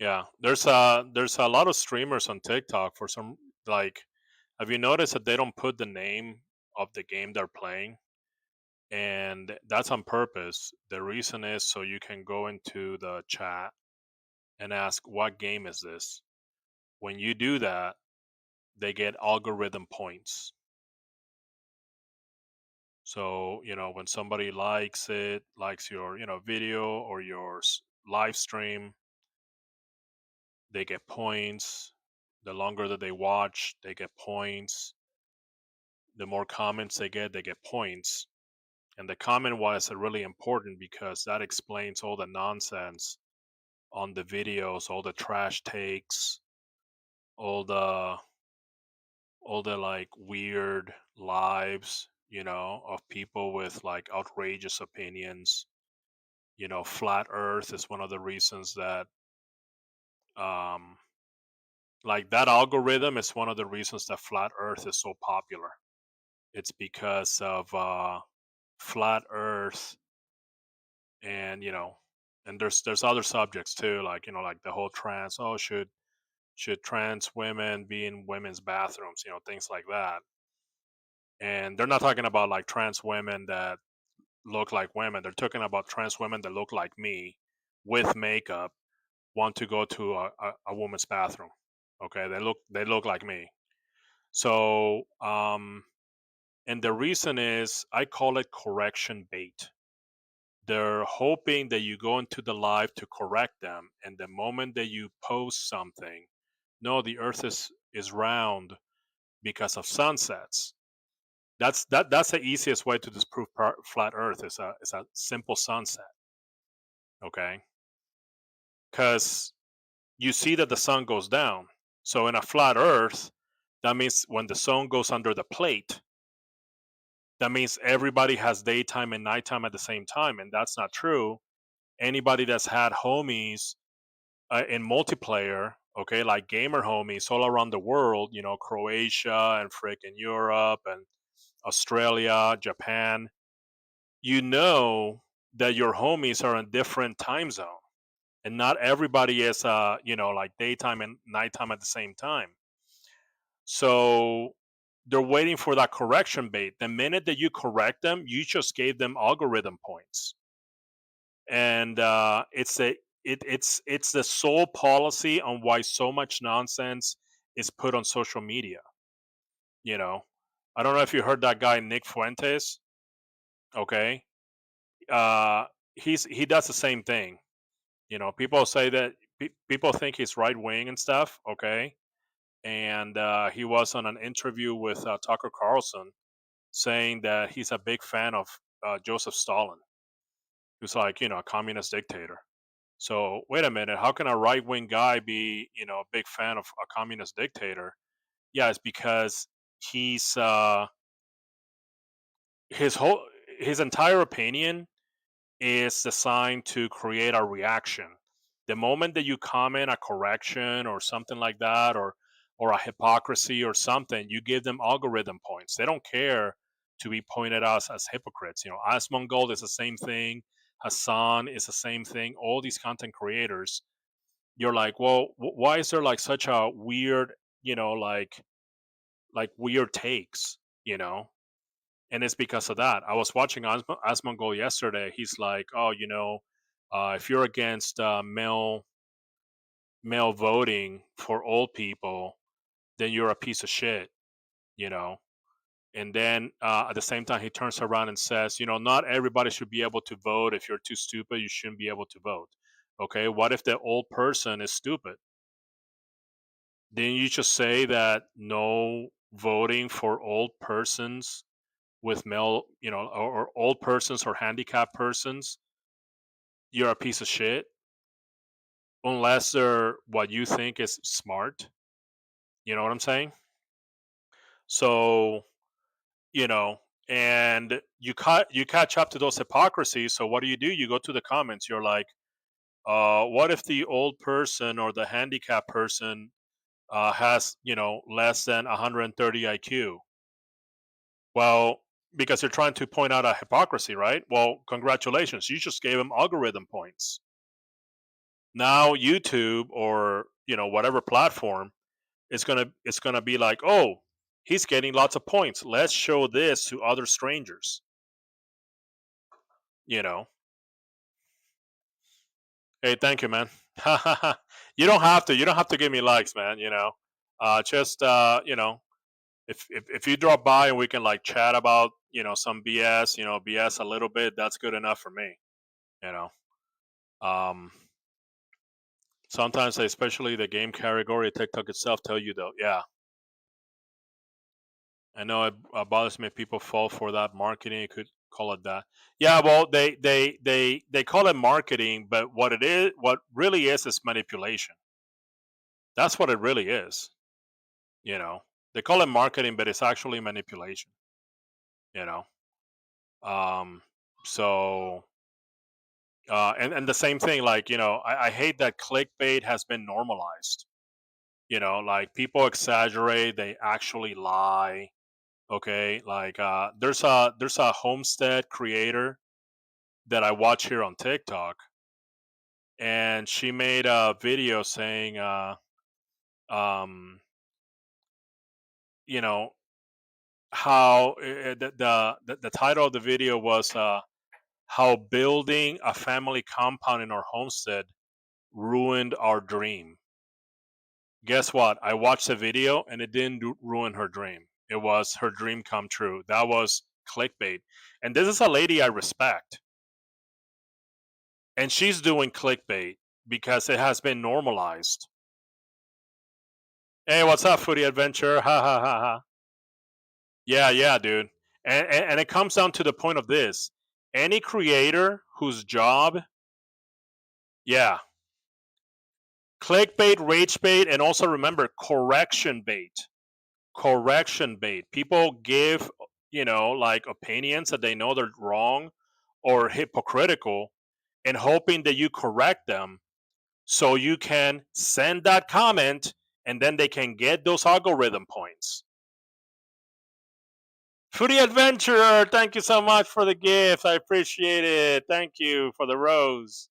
Yeah, there's a lot of streamers on TikTok for some, like, have you noticed that they don't put the name of the game they're playing? And that's on purpose. The reason is so you can go into the chat and ask, what game is this? When you do that, they get algorithm points. So, when somebody likes it, likes your, video or your live stream, they get points. The longer that they watch, they get points. The more comments they get points. And the comment was really important because that explains all the nonsense on the videos, all the trash takes, all the like weird lives, of people with like outrageous opinions. Flat Earth is one of the reasons that um like that algorithm is one of the reasons that Flat Earth is so popular. It's because of Flat Earth, and there's other subjects too, like like the whole trans, oh, should trans women be in women's bathrooms, things like that. And they're not talking about like trans women that look like women. They're talking about trans women that look like me with makeup want to go to a woman's bathroom. Okay, they look like me. So and the reason is I call it correction bait. They're hoping that you go into the live to correct them, and the moment that you post something, no, the earth is round because of sunsets. That's the easiest way to disprove flat earth is a simple sunset. Okay, because you see that the sun goes down. So in a flat earth, that means when the sun goes under the plate, that means everybody has daytime and nighttime at the same time, and that's not true. Anybody that's had homies in multiplayer, okay, like gamer homies all around the world, Croatia and freaking Europe and Australia, Japan, you know that your homies are in different time zone, and not everybody is like daytime and nighttime at the same time. So they're waiting for that correction bait. The minute that you correct them, you just gave them algorithm points. And it's the sole policy on why so much nonsense is put on social media. You know, I don't know if you heard that guy Nick Fuentes. Okay, uh, he does the same thing. People say that people think he's right wing and stuff. Okay, and he was on an interview with Tucker Carlson saying that he's a big fan of Joseph Stalin, who's like a communist dictator. So wait a minute, how can a right wing guy be a big fan of a communist dictator? Yeah, it's because he's his whole his entire opinion is designed to create a reaction. The moment that you comment a correction or something like that, or a hypocrisy or something, you give them algorithm points. They don't care to be pointed out as hypocrites. Asmongold is the same thing. Hassan is the same thing. All these content creators, you're like, well, why is there like such a weird, like weird takes, you know? And it's because of that. I was watching Asmongold yesterday. He's like, oh, if you're against male voting for old people, then you're a piece of shit, you know. And then at the same time, he turns around and says, not everybody should be able to vote. If you're too stupid, you shouldn't be able to vote. Okay, what if the old person is stupid? Then you just say that no voting for old persons with male, or old persons or handicapped persons, you're a piece of shit unless they're what you think is smart. You know what I'm saying? So, you know, and you catch up to those hypocrisies. So what do? You go to the comments. You're like, what if the old person or the handicapped person has less than 130 IQ? Well, because you're trying to point out a hypocrisy, right? Well, congratulations, you just gave him algorithm points. Now YouTube or whatever platform, it's gonna be like, oh, he's getting lots of points. Let's show this to other strangers. You know. Hey, thank you, man. You don't have to. You don't have to give me likes, man. Just if you drop by and we can like chat about some BS, BS a little bit, that's good enough for me. You know. Um, Sometimes, especially the game category, TikTok itself tell you though. Yeah, I know it bothers me. People fall for that marketing. You could call it that. Yeah, well, they call it marketing, but what really is manipulation. That's what it really is. You know, they call it marketing, but it's actually manipulation. You know, um, so and the same thing. Like I hate that clickbait has been normalized. Like people exaggerate, they actually lie. Okay, like there's a homestead creator that I watch here on TikTok, and she made a video saying, um, you know, how the title of the video was how building a family compound in our homestead ruined our dream. Guess what? I watched the video and it didn't ruin her dream. It was her dream come true. That was clickbait. And this is a lady I respect. And she's doing clickbait because it has been normalized. Hey, what's up, Foodie Adventure? Ha ha ha ha. Yeah, yeah, dude. And it comes down to the point of this. Any creator whose job, yeah, clickbait, rage bait, and also remember correction bait. Correction bait. People give, like opinions that they know they're wrong or hypocritical and hoping that you correct them so you can send that comment and then they can get those algorithm points. Foodie Adventurer, thank you so much for the gift. I appreciate it. Thank you for the rose.